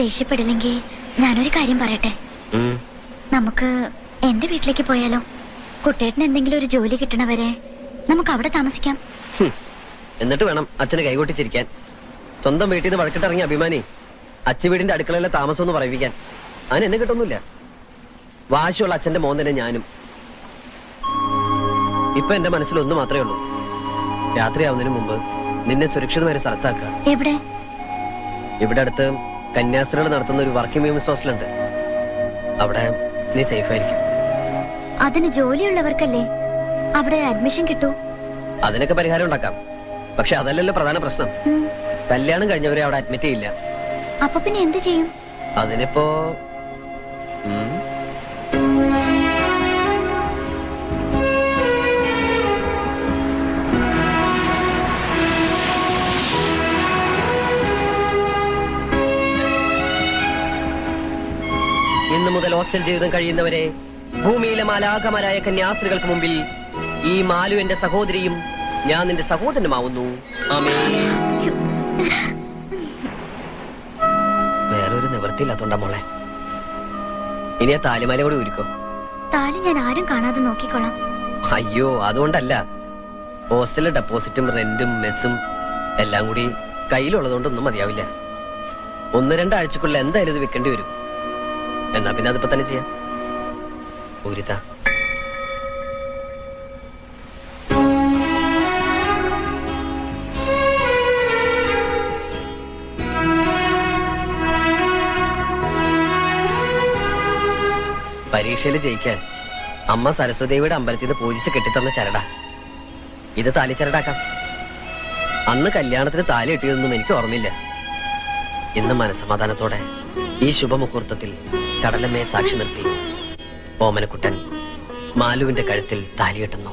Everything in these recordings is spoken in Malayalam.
ദേഷ്യപ്പെടില്ലെങ്കിൽ ഞാനൊരു കാര്യം പറയട്ടെ. നമുക്ക് എന്റെ വീട്ടിലേക്ക് പോയാലോ? കുട്ടേട്ടന് എന്തെങ്കിലും ഒരു ജോലി കിട്ടണവരെ നമുക്ക് അവിടെ താമസിക്കാം. എന്നിട്ട് വേണം അച്ഛന് കൈകൊട്ടിച്ചിരിക്കാൻ. സ്വന്തം വീട്ടിൽ നിന്ന് വഴക്കിട്ടിറങ്ങിയ അഭിമാനി അച്ഛ വീടിന്റെ അടുക്കളയിലെ താമസം എന്ന് പറയിപ്പിക്കാൻ. അതിന് എന്നെ കിട്ടൊന്നുമില്ല. വാശിയുള്ള അച്ഛന്റെ മോൻ തന്നെ ഞാനും. ഇപ്പൊ എന്റെ മനസ്സിൽ ഒന്ന് മാത്രമേ ഉള്ളൂ, രാത്രിയാവുന്നതിന് മുമ്പ് നിന്നെ സുരക്ഷിതമായ ഒരു സ്ഥലത്താക്കുക. എവിടെ? ഇവിടെ അടുത്ത് കന്യാസ്ത്രീകൾ നടത്തുന്ന ഒരു വർക്കിംഗ് വിമൻസ് ഹോസ്റ്റലുണ്ട്. അവിടെ നീ സേഫ് ആയിരിക്കും. അതിന് ജോലിയുള്ളവർക്കല്ലേ അവിടെ അഡ്മിഷൻ കിട്ടൂ? അതിനൊക്കെ പരിഹാരം ഉണ്ടാക്കാം. പക്ഷെ അതല്ലല്ലോ പ്രധാന പ്രശ്നം. കല്യാണം കഴിഞ്ഞവരെ അവിടെ അഡ്മിറ്റ് ചെയ്യില്ല. അപ്പൊ പിന്നെ എന്ത് ചെയ്യും? അതിനിപ്പോ ഇന്നു മുതൽ ഹോസ്റ്റൽ ജീവിതം കഴിയുന്നവരെ ഭൂമിയിലെ മാലാഖമാരായ കന്യാസ്ത്രീകൾക്ക് മുമ്പിൽ ഈ മാലു എന്റെ സഹോദരിയും ഞാൻ നിന്റെ സഹോദരനുമാവുന്നു. വേറൊരു നിവൃത്തിയില്ലാത്തോണ്ടാ മോളെ. ഇനി ആ താലിമാല കൂടി ഊരിക്കോ. താലി ഞാൻ ആരും കാണാതെ നോക്കിക്കോളാം. അയ്യോ, അതുകൊണ്ടല്ല. ഹോസ്റ്റലിലെ ഡെപ്പോസിറ്റും റെന്റും മെസ്സും എല്ലാം കൂടി കയ്യിലുള്ളതുകൊണ്ടൊന്നും മതിയാവില്ല. 1-2 ആഴ്ചക്കുള്ളിൽ എന്തായാലും ഇത് വെക്കേണ്ടി വരും. എന്നാ പിന്നെ അതിപ്പോ തന്നെ ചെയ്യാം. ഊരിതാ. പരീക്ഷയിൽ ജയിക്കാൻ അമ്മ സരസ്വതിയുടെ അമ്പലത്തിൽ നിന്ന് പൂജിച്ച് കെട്ടിത്തന്ന ചരടാ ഇത്. താലിച്ചരടാക്കാം. അന്ന് കല്യാണത്തിന് താലി കിട്ടിയതൊന്നും എനിക്ക് ഓർമ്മയില്ല. ഇന്ന് മനസമാധാനത്തോടെ ഈ ശുഭമുഹൂർത്തത്തിൽ കടലമ്മയെ സാക്ഷി നിർത്തി ഓമനക്കുട്ടൻ മാലുവിന്റെ കഴുത്തിൽ താലി കെട്ടുന്നു.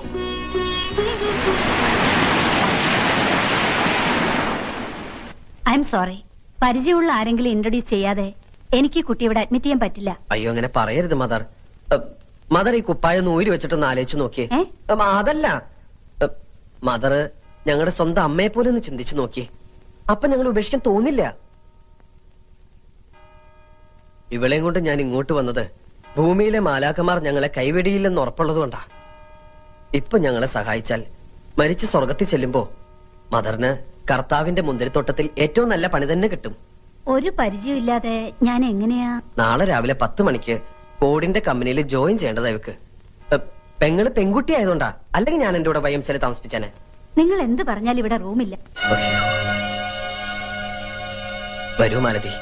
I am sorry. പരിചയമുള്ള ആരെങ്കിലും ഇൻട്രൊഡ്യൂസ് ചെയ്യാതെ എനിക്ക് കുട്ടി ഇവിടെ അഡ്മിറ്റ് ചെയ്യാൻ പറ്റില്ല. അയ്യോ, അങ്ങനെ പറയരുത് മദർ. മദർ ഈ കുപ്പായൊന്ന് ഊരി വെച്ചിട്ടൊന്ന് ആലോചിച്ച് നോക്കിയേ. അതല്ല മദർ, ഞങ്ങളുടെ സ്വന്തം അമ്മയെ പോലെ ഒന്ന് ചിന്തിച്ചു നോക്കിയേ. അപ്പൊ ഞങ്ങൾ ഉപേക്ഷിക്കാൻ തോന്നില്ല. ഇവളെയും കൊണ്ട് ഞാൻ ഇങ്ങോട്ട് വന്നത് ഭൂമിയിലെ മാലാഖമാർ ഞങ്ങളെ കൈവെടിയില്ലെന്ന് ഉറപ്പുള്ളതുകൊണ്ടാ. ഇപ്പൊ ഞങ്ങളെ സഹായിച്ചാൽ മരിച്ച് സ്വർഗത്തിൽ ചെല്ലുമ്പോ മദറിന് കർത്താവിന്റെ മുന്തിരിത്തോട്ടത്തിൽ ഏറ്റവും നല്ല പണി തന്നെ കിട്ടും. ഒരു പരിചയമില്ലാതെ ഞാൻ എങ്ങനെയാ? നാളെ രാവിലെ 10 മണിക്ക് ബോർഡിന്റെ കമ്പനിയിൽ ജോയിൻ ചെയ്യേണ്ടതാ ഇവക്ക്. പെങ്ങള് പെൺകുട്ടി ആയതുകൊണ്ടാ, അല്ലെങ്കിൽ ഞാൻ എന്റെ കൂടെ YMCA താമസിപ്പിച്ചേനെ. നിങ്ങൾ എന്ത് പറഞ്ഞാലും ഇവിടെ റൂമില്ല. വരൂ മാലതി.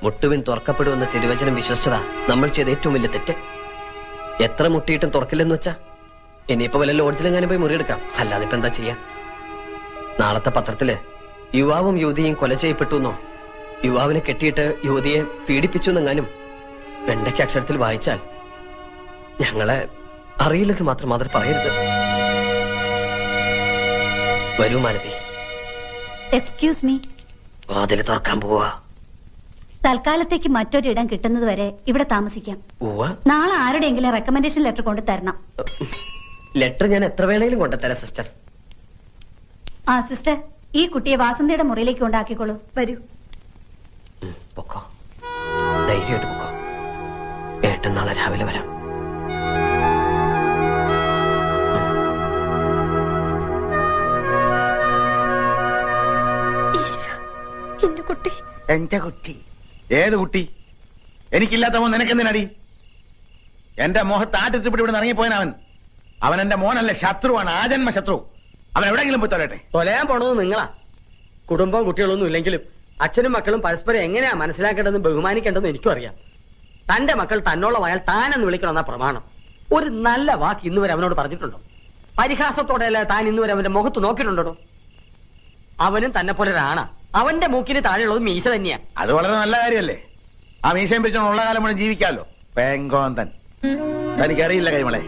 മുട്ടുവിൻ തുറക്കപ്പെടുമെന്ന് തിരുവചനം വിശ്വസിച്ചതാ നമ്മൾ ചെയ്ത ഏറ്റവും വലിയ തെറ്റ്. എത്ര മുട്ടിയിട്ടും തുറക്കില്ലെന്ന് വെച്ചാ ഇനിയിപ്പോ വല്ല ലോഡ്ജിലെങ്ങാനും പോയി മുറിയെടുക്കാം. അല്ലാതെ ഇപ്പൊ എന്താ ചെയ്യാ? നാളത്തെ പത്രത്തില് യുവാവും യുവതിയും കൊല ചെയ്യപ്പെട്ടു എന്നോ യുവാവിനെ കെട്ടിയിട്ട് യുവതിയെ പീഡിപ്പിച്ചു എന്നെങ്ങാനും വെണ്ടയ്ക്ക് അക്ഷരത്തിൽ വായിച്ചാൽ ഞങ്ങളെ അറിയില്ലെന്ന് മാത്രം മാതൃ പറയരുത്. വരൂ മാലതി. Excuse me. വാതില് തുറക്കാൻ പോവാ. തൽക്കാലത്തേക്ക് മറ്റൊരിടം കിട്ടുന്നത് വരെ ഇവിടെ താമസിക്കാം. നാളെ ആരുടെയെങ്കിലും റെക്കമെൻഡേഷൻ ലെറ്റർ കൊണ്ട് തരണം. ലെറ്റർ ഞാൻ എത്ര വേണേലും കൊണ്ടുതരാം സിസ്റ്റർ. ആ സിസ്റ്റർ, ഈ കുട്ടിയെ വാസന്തിയുടെ മുറിയിലേക്ക് കൊണ്ടാക്കിക്കോളൂ. വരൂ. പൊക്കോ, ധൈര്യമായിട്ട് പൊക്കോ. ഏട്ടൻ നാളെ രാവിലെ വരാം. എന്റെ കുട്ടി. ഏത് കുട്ടി? എനിക്കില്ലാത്ത മോൻ നിനക്കെന്തിനടി? എന്റെ മോഹത്ത് ആട്ടിത്തിപ്പിടി ഇവിടെ ഇറങ്ങിപ്പോയൻ അവൻ. അവൻ എന്റെ മോനല്ല, ശത്രുവാണ്, ആജന്മ ശത്രു. അവൻ എവിടെയെങ്കിലും പോയി തൊലട്ടെ. തൊലയാൻ പോണത് നിങ്ങളാ. കുടുംബവും കുട്ടികളൊന്നും ഇല്ലെങ്കിലും അച്ഛനും മക്കളും പരസ്പരം എങ്ങനെയാ മനസ്സിലാക്കേണ്ടതെന്ന് ബഹുമാനിക്കേണ്ടതെന്ന് എനിക്കും അറിയാം. തന്റെ മക്കൾ തന്നോളമായാൽ താനെന്ന് വിളിക്കണമെന്ന പ്രമാണം. ഒരു നല്ല വാക്ക് ഇന്നുവരെ അവനോട് പറഞ്ഞിട്ടുണ്ടോ? പരിഹാസത്തോടെയല്ല താൻ ഇന്നുവരെ അവന്റെ മുഖത്ത് നോക്കിയിട്ടുണ്ടോ? അവനും തന്നെ പോലെ ഒരാണാ. അവന്റെ മൂക്കിന് താഴെയുള്ളത് മീശ തന്നെയാ. അത് വളരെ നല്ല കാര്യല്ലേ. ആ മീശയും പിടിച്ചോണ്ട് ഉള്ള കാലം മുഴുവൻ ജീവിക്കാമല്ലോ. പേങ്കോന്തൻ. തനിക്കറിയില്ല കൈമളെ,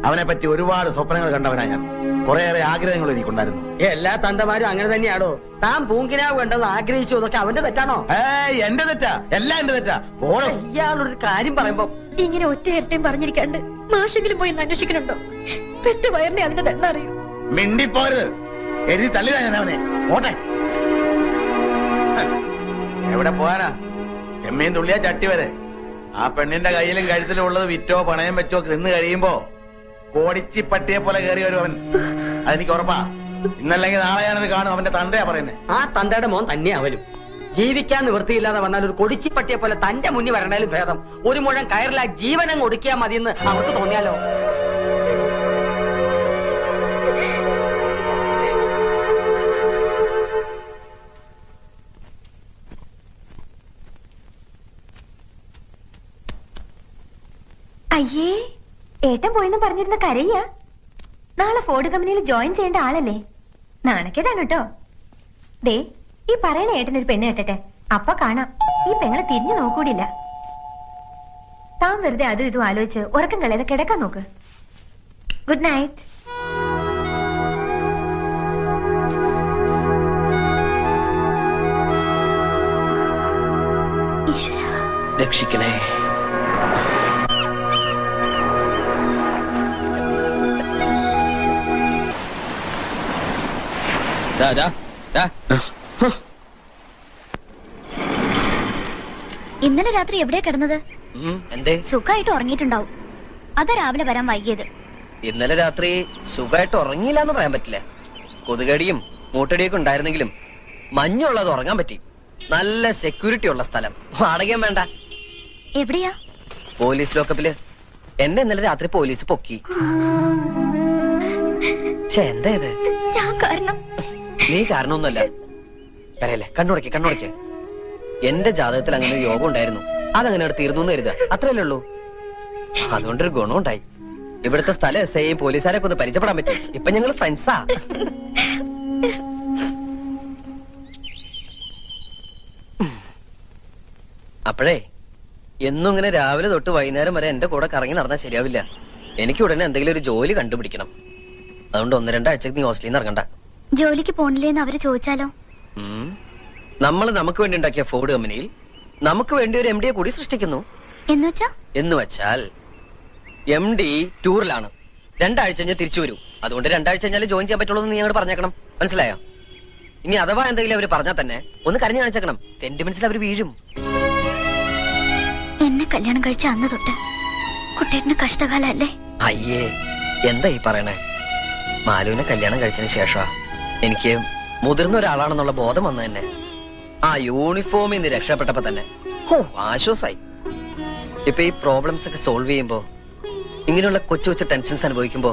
അവനെ പറ്റി ഒരുപാട് സ്വപ്നങ്ങൾ കണ്ടവനാ ഞാൻ. കുറേയേറെ ആഗ്രഹങ്ങളും എനിക്കുണ്ടായിരുന്നു. എല്ലാ തന്തമാരും അങ്ങനെ തന്നെയാണോ? താൻ പൂങ്കിനാവ് കണ്ടത് ആഗ്രഹിച്ചു, അതൊക്കെ അവന്റെ തെറ്റാണോ? എന്റെ തെറ്റാ, എല്ലാം എന്റെ തെറ്റാ. ഇയാളൊരു കാര്യം പറയുമ്പോ ഇങ്ങനെ ഒറ്റ ഇരട്ടയും പറഞ്ഞിരിക്കാണ്ട് മാഷെങ്കിലും പോയി അന്വേഷിക്കണുണ്ടോ? പെറ്റ വയറിനെ അതിന്റെ ദണ്ണ അറിയൂ. മിണ്ടിപ്പോരുത്. എഴുതി തള്ളിതാ ഞാൻ അവനെ. ഓട്ടെ. എവിടെ പോകാനാ? ചെമ്മീൻ തുള്ളിയാ ചട്ടി വരെ. ആ പെണ്ണിന്റെ കയ്യിലും കഴുത്തിലും ഉള്ളത് വിറ്റോ പണയം വെച്ചോ നിന്ന് കഴിയുമ്പോ കോടിച്ചി പട്ടിയെ പോലെ കയറി വരും അവൻ. അതെനിക്ക് ഉറപ്പാ. ഇന്നല്ലെങ്കിൽ നാളെ ഞാനത് കാണും. അവന്റെ തന്തയാ പറയുന്നത്. ആ തന്തയുടെ മോൻ തന്നെ അവലും. ജീവിക്കാൻ നിവൃത്തിയില്ലാതെ വന്നാൽ ഒരു കൊടിച്ചിപ്പട്ടിയെ പോലെ തന്റെ മുന്നിൽ വരണേലും ഭേദം ഒരു മുഴം കയറില്ല ജീവനം ഒടുക്കിയാൽ മതിയെന്ന് അവർക്ക് തോന്നിയാലോ. അയ്യേ, ഏട്ടൻ പോയെന്ന് പറഞ്ഞിരുന്ന കരയ്യ. നാളെ ഫോർഡ് കമ്പനിയിൽ ജോയിൻ ചെയ്യേണ്ട ആളല്ലേ? നാണക്കേടാണ് കേട്ടോ. ദേ, ഈ പറയണ ഏട്ടനൊരു പെണ്ണ് കെട്ടട്ടെ, അപ്പൊ കാണാം ഈ പെങ്ങളെ തിരിഞ്ഞു നോക്കൂടില്ല. താൻ വെറുതെ അതും ഇതും ആലോചിച്ച് ഉറക്കം കളയാതെ കിടക്കാൻ നോക്ക്. Good night. രക്ഷിക്കണേ. ഇന്നലെ രാത്രി എവിടെയാ കിടന്നത്? എന്തേ? സുഖമായിട്ട് ഉറങ്ങിയിട്ടുണ്ടാവും. അതാ രാവിലെ വരാൻ വൈകിയത്. ഇന്നലെ രാത്രി സുഖമായിട്ട് ഉറങ്ങിയില്ല എന്ന് പറയാൻ പറ്റില്ല. കൊതുകടിയും മൂട്ടടിയൊക്കെ ഉണ്ടായിരുന്നെങ്കിലും മഞ്ഞുള്ളത് ഉറങ്ങാൻ പറ്റി. നല്ല സെക്യൂരിറ്റി ഉള്ള സ്ഥലം. വാടകയും വേണ്ട. എവിടെയാ? പോലീസ് ലോക്കപ്പില്. എന്നെ ഇന്നലെ രാത്രി പോലീസ് പൊക്കി. എന്താ ഇത്? ഞാൻ കാരണം. നീ കാരണമൊന്നുമല്ല. പറയല്ലേ, കണ്ണുടയ്ക്ക്. എന്റെ ജാതകത്തിൽ അങ്ങനെ ഒരു യോഗം ഉണ്ടായിരുന്നു. അതങ്ങനെ അവിടെ തീർന്നു എന്ന് കരുതുക. അത്രയല്ലേ ഉള്ളൂ. അതുകൊണ്ടൊരു ഗുണമുണ്ടായി. ഇവിടുത്തെ സ്ഥലം എസ് ഐ പോലീസുകാരൊക്കെ ഒന്ന് പരിചയപ്പെടാൻ പറ്റും. ഇപ്പൊ ഞങ്ങൾ ഫ്രണ്ട്സാ. അപ്പോഴേ എന്നും ഇങ്ങനെ രാവിലെ തൊട്ട് വൈകുന്നേരം വരെ എന്റെ കൂടെ കറങ്ങി നടന്നാൽ ശരിയാവില്ല. എനിക്ക് ഉടനെ എന്തെങ്കിലും ഒരു ജോലി കണ്ടുപിടിക്കണം. അതുകൊണ്ട് 1-2 ആഴ്ചക്ക് നീ ഹോസ്റ്റലിൽ നിന്ന് ഇറങ്ങണ്ട. ജോലിക്ക് പോണില്ലേന്ന് അവര് ചോദിച്ചാലോ? നമ്മൾ നമുക്ക് വേണ്ടി ഉണ്ടാക്കിയ ഫോർഡ് കമ്പനിയിൽ നമുക്ക് വേണ്ടി ഒരു MD കൂടി സൃഷ്ടിക്കുന്നു. എന്ന് വെച്ചാൽ MD ടൂറിലാണ്. 2 ആഴ്ച കഴിഞ്ഞാൽ തിരിച്ചു വരൂ. അതുകൊണ്ട് 2 ആഴ്ച കഴിഞ്ഞാൽ ജോയിൻ ചെയ്യാൻ പറ്റുള്ളൂ എന്ന് നീ അങ്ങോട്ട് പറഞ്ഞേക്കണം. മനസ്സിലായോ? ഇനി അഥവാ എന്തെങ്കിലും അവര് പറഞ്ഞാൽ തന്നെ ഒന്ന് കരഞ്ഞു കാണിച്ചേക്കണം. സെന്റിമെന്റ്സിൽ അവര് വീഴും. എന്നെ കല്യാണം കഴിച്ച അന്ന് തൊട്ട് കുട്ടേട്ടന് കഷ്ടകാലല്ലേ? അയ്യേ, എന്താ ഈ പറയണേ? മാലുവിനെ കല്യാണം കഴിച്ചതിന് ശേഷമാ എനിക്ക് മുതിർന്ന ഒരാളാണെന്നുള്ള ബോധം വന്നു തന്നെ. ആ യൂണിഫോമിൽ നിന്ന് രക്ഷപ്പെട്ടപ്പോ തന്നെ ആശ്വാസായി. ഇപ്പൊ ഈ പ്രോബ്ലംസ് ഒക്കെ സോൾവ് ചെയ്യുമ്പോ, ഇങ്ങനെയുള്ള കൊച്ചു കൊച്ചു ടെൻഷൻസ് അനുഭവിക്കുമ്പോ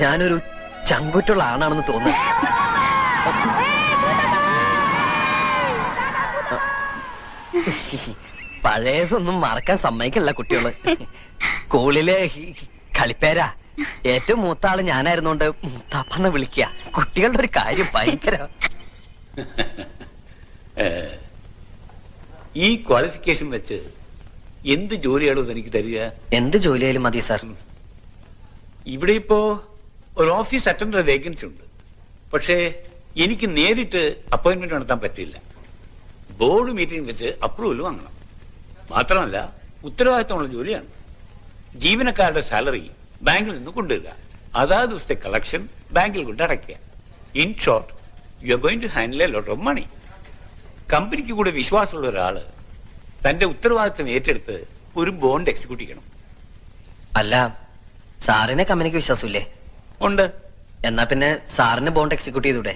ഞാനൊരു ചങ്കുറ്റുള്ള ആണാണെന്ന് തോന്നുന്നു. പഴയതൊന്നും മറക്കാൻ സമ്മതിക്കില്ല കുട്ടികള്. സ്കൂളിലെ കളിപ്പേരാ. ഏറ്റവും മൂത്ത ആള് ഞാനായിരുന്നോണ്ട് മൂത്താപ്പന്ന് വിളിക്കുക. കുട്ടികളുടെ ഒരു കാര്യം ഭയങ്കര. ഈ ക്വാളിഫിക്കേഷൻ വെച്ച് എന്ത് ജോലിയാണോ എനിക്ക് തരിക? എന്ത് ജോലിയായാലും മതി സാർ. ഇവിടെ ഇപ്പോ ഒരു ഓഫീസ് അറ്റൻഡർ വേക്കൻസി ഉണ്ട്. പക്ഷേ എനിക്ക് നേരിട്ട് അപ്പോയിന്റ്മെന്റ് നടത്താൻ പറ്റില്ല. ബോർഡ് മീറ്റിംഗ് വെച്ച് അപ്രൂവൽ വാങ്ങണം. മാത്രമല്ല ഉത്തരവാദിത്തമുള്ള ജോലിയാണ്. ജീവനക്കാരുടെ സാലറി ബാങ്കിൽ നിന്ന് കൊണ്ടുവരിക, അതാത് ദിവസത്തെ കളക്ഷൻ ബാങ്കിൽ കൊണ്ട് അടയ്ക്കുക. In short, you are going to handle a lot of money. കമ്പനിക്ക് കൂടെ വിശ്വാസമുള്ള ഒരാള് തന്റെ ഉത്തരവാദിത്തം ഏറ്റെടുത്ത് ഒരു ബോണ്ട് എക്സിക്യൂട്ട് ചെയ്യണം. അല്ല, സാറിനെ കമ്പനിക്ക് വിശ്വാസമില്ലേ? ഉണ്ട്. എന്നാ പിന്നെ സാറിന് ബോണ്ട് എക്സിക്യൂട്ട് ചെയ്തൂടെ?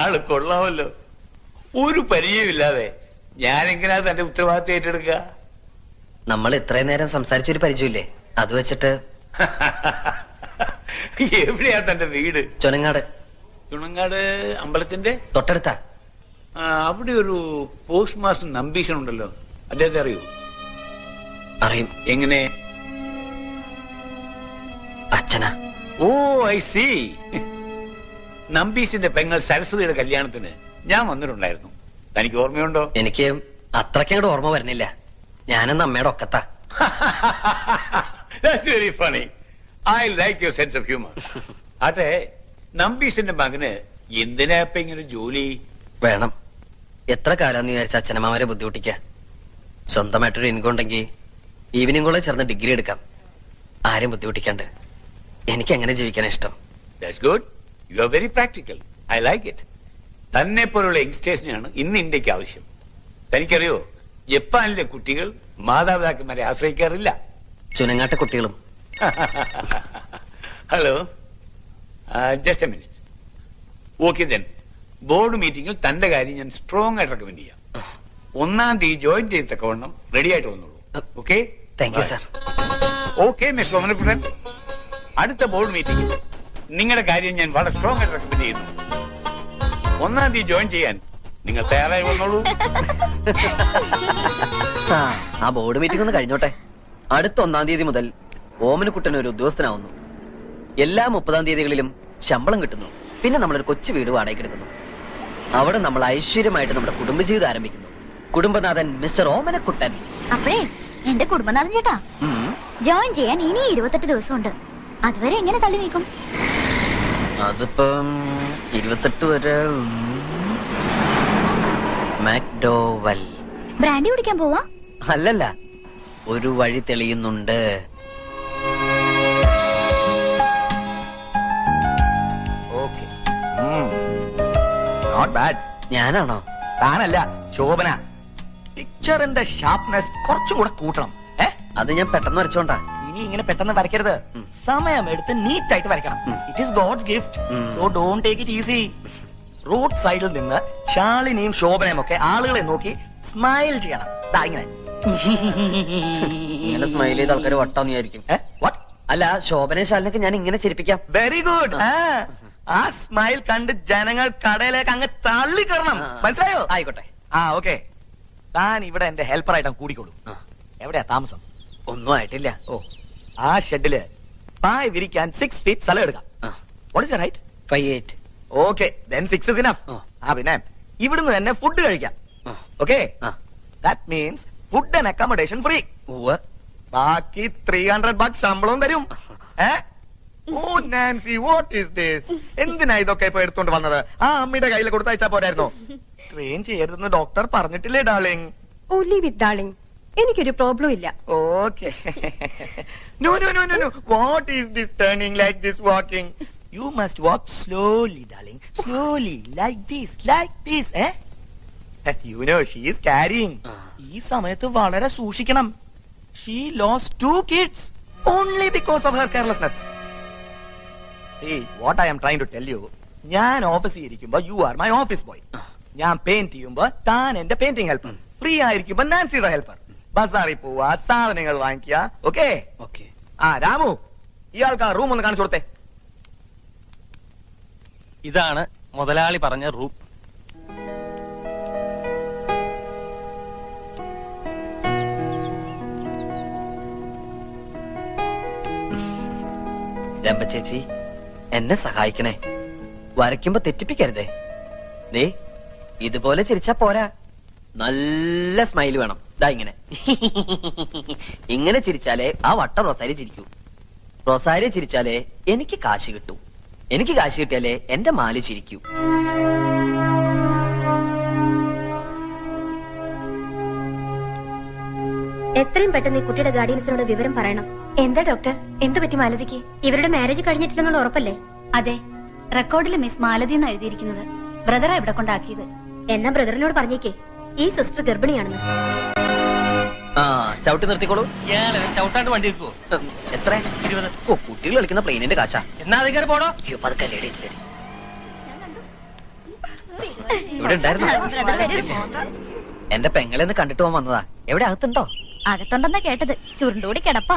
ആള് കൊള്ളാമല്ലോ. ഒരു പരിചയമില്ലാതെ ഞാനെങ്ങനെയാ തന്റെ ഉത്തരവാദിത്തം ഏറ്റെടുക്കുക? നമ്മൾ ഇത്രയും നേരം സംസാരിച്ചൊരു പരിചയമില്ലേ? അത് വെച്ചിട്ട്. എവിടെയാ തന്റെ വീട്? ചുനങ്ങാട്. ചുണങ്ങാട് അമ്പലത്തിന്റെ തൊട്ടടുത്താ. അവിടെ ഒരു പോസ്റ്റ് മാസ്റ്റർ നമ്പീശൻ ഉണ്ടല്ലോ, അദ്ദേഹത്തെ അറിയൂ? അറിയും. എങ്ങനെ? അച്ഛനാ. ഓ, ഐ സി. നമ്പീശിന്റെ പെങ്ങൾ സരസ്വതിയുടെ കല്യാണത്തിന് ഞാൻ വന്നിട്ടുണ്ടായിരുന്നു. തനിക്ക് ഓർമ്മയുണ്ടോ? എനിക്ക് അത്രയ്ക്കങ്ങോട്ട് ഓർമ്മ വരുന്നില്ല. ഞാനെന്ന് അമ്മയുടെ ഒക്കത്താ. That's very funny. I like your sense of humor. അതെ, നമ്പീശിന്റെ മകന് എന്തിനാ ഇപ്പൊ ഇങ്ങനെ ജോലി വേണം? എത്ര കാലാന്ന് വിചാരിച്ച അച്ഛനമ്മമാരെ ബുദ്ധിമുട്ടിക്ക? സ്വന്തമായിട്ടൊരു ഇൻകം ഉണ്ടെങ്കിൽ ഈവനിങ് കൂടെ ചേർന്ന് ഡിഗ്രി എടുക്കാം, ആരും ബുദ്ധിമുട്ടിക്കാണ്ട്. എനിക്ക് എങ്ങനെ ജീവിക്കാൻ ഇഷ്ടം. That's good. You are very practical. I like it. തന്നെ പോലുള്ള യങ്സ്റ്റേഴ്സിനാണ് ഇന്ന് ഇന്ത്യക്ക് ആവശ്യം. തനിക്കറിയോ, ജപ്പാനിലെ കുട്ടികൾ മാതാപിതാക്കന്മാരെ ആശ്രയിക്കാറില്ല. ചുനങ്ങാട്ട കുട്ടികളും. Hello, just A minute. Okay then, board മീറ്റിംഗിൽ തന്റെ കാര്യം ഞാൻ സ്ട്രോങ് ആയിട്ട് റെക്കമെൻഡ് ചെയ്യാം. 1-ാം തീയതി ജോയിൻ ചെയ്തക്കവണ്ണം റെഡി ആയിട്ട് വന്നോളൂ. Okay? Thank you sir. Okay mister Omanakuttan, അടുത്ത ബോർഡ് മീറ്റിംഗിൽ നിങ്ങളുടെ കാര്യം ഞാൻ വളരെ സ്ട്രോങ് ആയിട്ട് റെക്കമെൻഡ് ചെയ്യുന്നു. 1-ാം തീയതി ജോയിൻ ചെയ്യാൻ നിങ്ങൾ തയ്യാറായി വന്നോളൂ. ആ ബോർഡ് മീറ്റിംഗ് ഒന്ന് കഴിഞ്ഞോട്ടെ. അടുത്ത 1-ാം തീയതി മുതൽ ഓമനക്കുട്ടൻ ഒരു ഉദ്യോഗസ്ഥനാവുന്നു. എല്ലാ 30-ാം തീയതികളിലും ശമ്പളം കിട്ടുന്നു. പിന്നെ നമ്മളൊരു കൊച്ചു വീട് വാടകയ്ക്ക് എടുക്കുന്നു. അവിടെ നമ്മൾ ഐശ്വര്യമായിട്ട് നമ്മുടെ കുടുംബജീവിതം ആരംഭിക്കുന്നു. കുടുംബനാഥൻ മിസ്റ്റർ ഓമനക്കുട്ടൻ. അപ്പഴേ എന്റെ കുടുംബനാഥൻ ചേട്ടാ, ജോയിൻ ചെയ്യാൻ ഇനി 28 ദിവസമുണ്ട്. അതുവരെ എങ്ങനെ തള്ളി നീക്കും? അതിപ്പം 28 വരെ മാക്ഡോവൽ. ബ്രാൻഡി കുടിക്കാൻ പോവാ? അല്ലല്ല, ഒരു വഴി തെളിയുന്നുണ്ട്. Okay, not bad. ഞാനാണോ? താനല്ല, ശോഭന. പിക്ചറിന്റെ ഷാർപ്നെസ് കുറച്ചും കൂടെ കൂട്ടണം. അത് ഞാൻ പെട്ടെന്ന് വരച്ചോണ്ടാ. ഇനി ഇങ്ങനെ പെട്ടെന്ന് വരയ്ക്കരുത്. സമയം എടുത്ത് നീറ്റ് ആയിട്ട് വരയ്ക്കണം. It is God's gift, so don't take it easy. Road സൈഡിൽ നിന്ന് ശാലിനിയും ശോഭനയും ഒക്കെ ആളുകളെ നോക്കി സ്മൈൽ ചെയ്യണം. ഇങ്ങനെ ഇങ്ങനെ സ്മൈൽ ചെയ്ത ആൾക്കാർ വട്ടാന്ന് വിചാരിക്കും. വാട്ട്? അല്ല, ശോഭന ശാലിനൊക്കെ ഞാൻ ഇങ്ങനെ ചിരിപ്പിക്കാം. Very good. ആ സ്മൈൽ കണ്ട് ജനങ്ങൾ കടയിലേക്ക് അങ്ങ് തള്ളിക്കറണം. മനസ്സിലായോ? ആയിക്കോട്ടെ. ഓക്കെ. താൻ ഇവിടെ എന്റെ ഹെൽപ്പർ ആയിട്ട് കൂടിക്കോളൂ. എവിടെയാ താമസം? ഒന്നും ആയിട്ടില്ല. ഓ, ആ ഷെഡില് പായ വിരിക്കാൻ 6 feet സ്ഥലം എടുക്കാം. What is your height? 5'8". Okay, then 6 is enough. പിന്നെ ഇവിടുന്ന് തന്നെ ഫുഡ് കഴിക്കാം. Okay? That means food and accommodation free. ബാക്കി $300 ശമ്പളവും തരും. ഓ നാൻസി, what is this? എന്തിനാ ഇതൊക്കെ ഇപ്പൊ എടുത്തോണ്ട് വന്നത്? ആ അമ്മയുടെ കയ്യിൽ കൊടുത്തയച്ചാ പോരായിരുന്നോ? ട്രെയിൻ ചെയ്യരുതെന്ന് ഡോക്ടർ പറഞ്ഞിട്ടില്ലേ darling? Oh leave it darling, എനിക്കൊരു പ്രോബ്ലം ഇല്ല. Okay. No. What is this turning like this walking? You must walk slowly, darling. Slowly, like this, You know, she is carrying. ഈ സമയത്ത് വളരെ സൂക്ഷിക്കണം. She lost 2 kids only because of her carelessness. See, what I am trying to tell you, ഞാൻ ഓഫീസിൽ ഇരിക്കുമ്പോ you are my office boy. ഞാൻ പെയിന്റ് ചെയ്യുമ്പോ താൻ എന്റെ പെയിന്റിംഗ് ഹെൽപ്പർ. ഫ്രീ ആയിരിക്കുമ്പോ നാൻസിയുടെ ഹെൽപ്പർ. ബസാറിൽ പോവാ, സാധനങ്ങൾ വാങ്ങിക്കുക. ഓക്കെ? രാമു, ഇയാൾക്ക് ആ റൂം ഒന്ന് കാണിച്ചു കൊടുത്തേ. ഇതാണ് മുതലാളി പറഞ്ഞ റൂം. രമ്പ ചേച്ചി, എന്നെ സഹായിക്കണേ. വരയ്ക്കുമ്പോ തെറ്റിപ്പിക്കരുതേ. ദേ, ഇതുപോലെ ചിരിച്ചാ പോരാ, നല്ല സ്മൈൽ വേണം. ദാ ഇങ്ങനെ ഇങ്ങനെ ചിരിച്ചാലേ ആ വട്ട റൊസാരി ചിരിക്കൂ. റൊസാരി ചിരിച്ചാലേ എനിക്ക് കാശ് കിട്ടൂ. എനിക്ക് കാശ് കിട്ടിയാലേ എന്റെ മാലി ചിരിക്കൂ. എത്രയും പെട്ടെന്ന് ഈ കുട്ടിയുടെ ഗാർഡിയൻസിനോട് വിവരം പറയണം. എന്താ ഡോക്ടർ, എന്ത് പറ്റി മാലതിക്ക്? ഇവരുടെ മാരേജ് കഴിഞ്ഞിട്ടില്ലെന്നുള്ള ഉറപ്പല്ലേ? അതെ, റെക്കോർഡിൽ മിസ് മാലതി എന്ന് എഴുതിയിരിക്കുന്നത്. ബ്രദറാ ഇവിടെ കൊണ്ടാക്കിയത്. എന്നാ ബ്രദറിനോട് പറഞ്ഞേക്കേ ഈ സിസ്റ്റർ ഗർഭിണിയാണെന്ന്. ചവിട്ടി നിർത്തിക്കോളൂ. ചവിട്ടാണ്ട് വണ്ടി വെക്കുവോ? എത്ര? 20. ഓ, കുട്ടികൾ കളിക്കുന്ന പ്ലെയിനിന്റെ കാശാ. എന്നാ അധികാരം പോടോ. പതുക്കെ ലേഡീസ്. ഇവിടെ ഉണ്ടായിരുന്നു. എന്റെ പെങ്ങളെന്ന് കണ്ടിട്ട് പോകാൻ വന്നതാ. എവിടെ അകത്തുണ്ടോ? അകത്തുണ്ടെന്നാ കേട്ടത്. ചുരുണ്ടോടി കിടപ്പാ.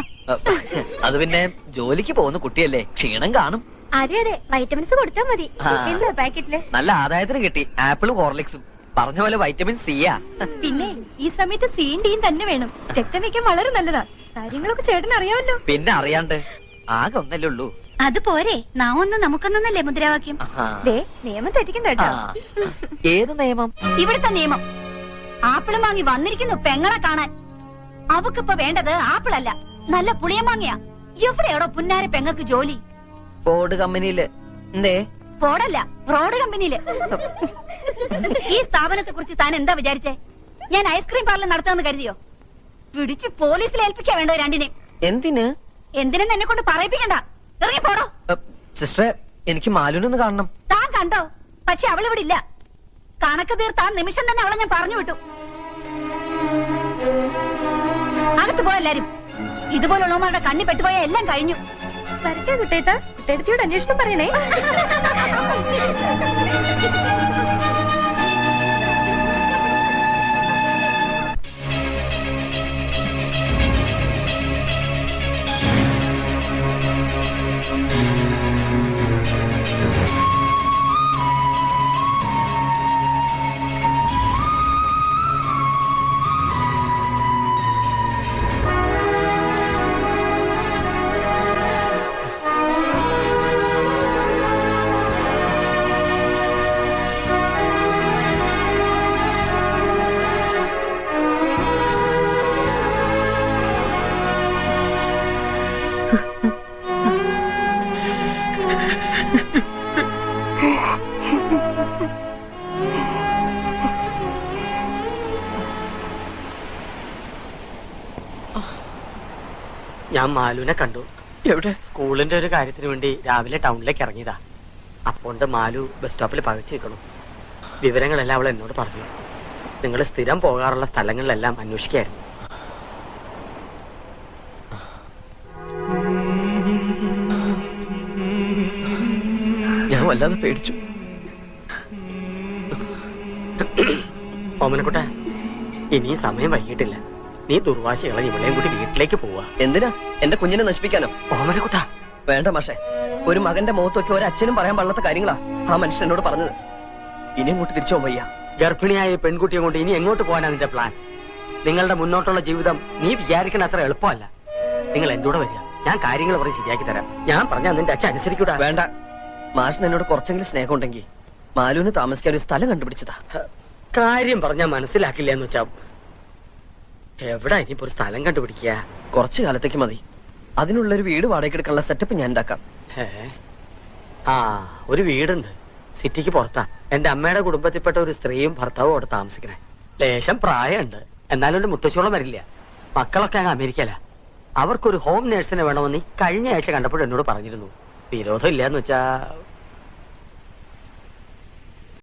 അത് പിന്നെ ജോലിക്ക് പോകുന്ന കുട്ടിയല്ലേ, ക്ഷീണം കാണും. അതെ വൈറ്റമിൻസ് കൊടുത്താ മതി. എന്താ പാക്കറ്റില്? നല്ല ആദായത്തിന് കിട്ടി. ആപ്പിളും ഹോർലിക്സും. പറഞ്ഞ പോലെ വൈറ്റമിൻ സിയാ. പിന്നെ ഈ സമയത്ത് സിയും ഡിയും തന്നെ വേണം. രക്തം വെക്കാൻ വളരെ നല്ലതാ. കാര്യങ്ങളൊക്കെ ചേട്ടൻ അറിയാമല്ലോ. പിന്നെ അറിയാണ്ട് ആകെ ഒന്നല്ലേ ഉള്ളൂ. അത് പോരെ, നാം ഒന്ന് നമുക്കൊന്നല്ലേ മുദ്രാവാക്യം. നിയമം തെറ്റിക്കണ്ട കേട്ടോ. ഏത് നിയമം? ഇവിടുത്തെ നിയമം. ആപ്പിളും വാങ്ങി വന്നിരിക്കുന്നു പെങ്ങളെ കാണാൻ. അവക്കിപ്പോ വേണ്ടത് ആപ്പിളല്ല, നല്ല പുളിയമാങ്ങയാ. എവിടെയാടോ പുന്നാര പെങ്ങൾക്ക് ജോലി? ഫോർഡ് കമ്പനിയില്. എന്തേ? ഫോർഡല്ല, റോഡ് കമ്പനിയില്. ഈ സ്ഥാപനത്തെ കുറിച്ച് താൻ എന്താ വിചാരിച്ചേ? ഞാൻ ഐസ്ക്രീം പാർലർ നടത്താന്ന് കരുതിയോ? പിടിച്ച് പോലീസിൽ ഏൽപ്പിക്കാ വേണ്ടോ രണ്ടിനെയും? എന്തിന്? എന്തിനെന്ന് എന്നെ കൊണ്ട് പറയിപ്പിക്കണ്ട. ഇറങ്ങി പോടോ. സിസ്റ്ററെ, എനിക്ക് മാലുനൊന്ന് കാണണം. താൻ കണ്ടോ? പക്ഷെ അവളിവിടെ ഇല്ല. കണക്ക് തീർത്താൻ നിമിഷം തന്നെ അവളെ ഞാൻ പറഞ്ഞു വിട്ടു. അകത്ത് പോയ എല്ലാരും. ഇതുപോലുള്ളവന്മാരുടെ കണ്ണി പെട്ടുപോയ എല്ലാം കഴിഞ്ഞു. വരട്ടെ കുട്ടേട്ടാ, കുട്ടേടത്തിയോട് അന്വേഷണം പറയണേ. ഞാൻ മാലുവിനെ കണ്ടു. എവിടെ? സ്കൂളിന്റെ ഒരു കാര്യത്തിന് വേണ്ടി രാവിലെ ടൗണിലേക്ക് ഇറങ്ങിയതാ. അപ്പോണ്ട് മാലു ബസ് സ്റ്റോപ്പിൽ പകച്ചു നിൽക്കണം. വിവരങ്ങളെല്ലാം അവൾ എന്നോട് പറഞ്ഞു. നിങ്ങൾ സ്ഥിരം പോകാറുള്ള സ്ഥലങ്ങളിലെല്ലാം അന്വേഷിക്കായിരുന്നു. ഞാൻ വല്ലാതെ പേടിച്ചു. ഓമനക്കുട്ട, ഇനിയും സമയം വൈകിട്ടില്ല. നീ ദുർവാശി ഇളകി ഇവളെയും കൂടി വീട്ടിലേക്ക് പോവാ. എന്തിനാ? എന്റെ കുഞ്ഞിനെ നശിപ്പിക്കാനോ? ഓമനക്കുട്ട, വേണ്ട മാഷെ. ഒരു മകന്റെ മുഖത്തൊക്കെ ഒരച്ഛനും പറയാൻ പാടില്ലാത്ത കാര്യങ്ങളാ ആ മനുഷ്യൻ എന്നോട് പറഞ്ഞത്. ഇനി അങ്ങോട്ട് തിരിച്ചു പോകാൻ വയ്യ. ഗർഭിണിയായ പെൺകുട്ടിയെ കൊണ്ട് ഇനി എങ്ങോട്ട് പോകാനാ നിന്റെ പ്ലാൻ? നിങ്ങളുടെ മുന്നോട്ടുള്ള ജീവിതം നീ വിചാരിക്കണ അത്ര എളുപ്പമല്ല. നിങ്ങൾ എന്റെ കൂടെ വരിക. ഞാൻ കാര്യങ്ങൾ പറഞ്ഞ് ശരിയാക്കി തരാം. ഞാൻ പറഞ്ഞാൽ നിന്റെ അച്ഛൻ അനുസരിക്കൂടാ. വേണ്ട. മാഷിന് എന്നോട് കുറച്ചെങ്കിലും സ്നേഹം ഉണ്ടെങ്കിൽ മാലുവിന് താമസിക്കാൻ ഒരു സ്ഥലം കണ്ടുപിടിച്ചതാ. കാര്യം പറഞ്ഞാൽ മനസ്സിലാക്കില്ല എന്ന് വെച്ചാ എവിടെ ഇനിയിപ്പോ ഒരു സ്ഥലം കണ്ടുപിടിക്കുക? കുറച്ചു കാലത്തേക്ക് മതി. അതിനുള്ളൊരു വീട് വാടകയ്ക്ക് എടുക്കാനുള്ള സെറ്റപ്പ് ഞാൻ ഉണ്ടാക്കാം. ആ, ഒരു വീടുണ്ട് സിറ്റിക്ക് പുറത്താ. എന്റെ അമ്മയുടെ കുടുംബത്തിൽപ്പെട്ട ഒരു സ്ത്രീയും ഭർത്താവും അവിടെ താമസിക്കണേ. ലേശം പ്രായമുണ്ട്, എന്നാലും ഒരു മുത്തശ്ശോളം വരില്ല. മക്കളൊക്കെ അങ്ങ് അമേരിക്കല. അവർക്കൊരു ഹോം നേഴ്സിനെ വേണമെന്ന് കഴിഞ്ഞ ആഴ്ച കണ്ടപ്പോൾ എന്നോട് പറഞ്ഞിരുന്നു. വിരോധം ഇല്ലാന്ന് വെച്ചാ